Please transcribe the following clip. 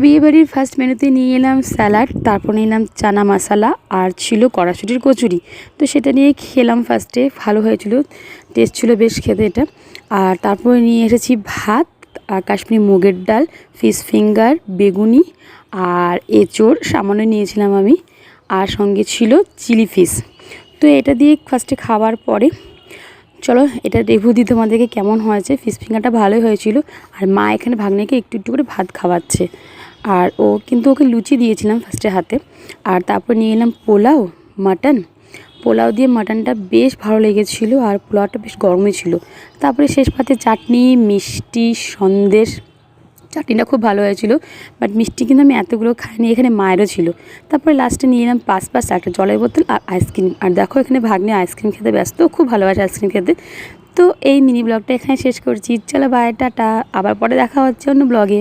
বিয়েবাড়ির ফার্স্ট মেনুতে নিয়ে এলাম স্যালাড, তারপর নিলাম চানা মশলা আর ছিল কড়াইশুঁটির কচুরি। তো সেটা নিয়ে খেলাম ফার্স্টে, ভালো হয়েছিল, টেস্ট ছিল বেশ খেতে এটা। আর তারপরে নিয়ে এসেছি ভাত আর কাশ্মীরি মুগের ডাল, ফিশ ফিঙ্গার, বেগুনি আর এঁচোড় সামান্য নিয়েছিলাম আমি, আর সঙ্গে ছিল চিলি ফিশ। তো এটা দিয়ে ফার্স্টে খাওয়ার পরে চলো এটা রিভিউ দিই তোমাদেরকে কেমন হয়েছে। ফিশ ফিঙ্গারটা ভালোই হয়েছিল। আর মা এখানে ভাগ্নেকে একটু একটু করে ভাত খাওয়াচ্ছে, আর ও কিন্তু ওকে লুচি দিয়েছিলাম ফার্স্টে হাতে। আর তারপর নিয়ে এলাম পোলাও, মাটন। পোলাও দিয়ে মাটনটা বেশ ভালো লেগেছিলো, আর পোলাওটা বেশ গরমই ছিল। তারপরে শেষ পাতে চাটনি, মিষ্টি, সন্দেশ। চাটনিটা খুব ভালো হয়েছিল, বাট মিষ্টি কিন্তু আমি এতগুলো খাইনি, এখানে মায়েরও ছিল। তারপরে লাস্টে নিয়ে এলাম পাঁচ একটা জলের বোতল আর আইসক্রিম। আর দেখো এখানে ভাগ্নে আইসক্রিম খেতে ব্যস্ত, খুব ভালোবাসে আইসক্রিম খেতে। তো এই মিনি ব্লগটা এখানে শেষ করছি। চলো বাই, টাটা, আবার পরে দেখা হচ্ছে অন্য ব্লগে।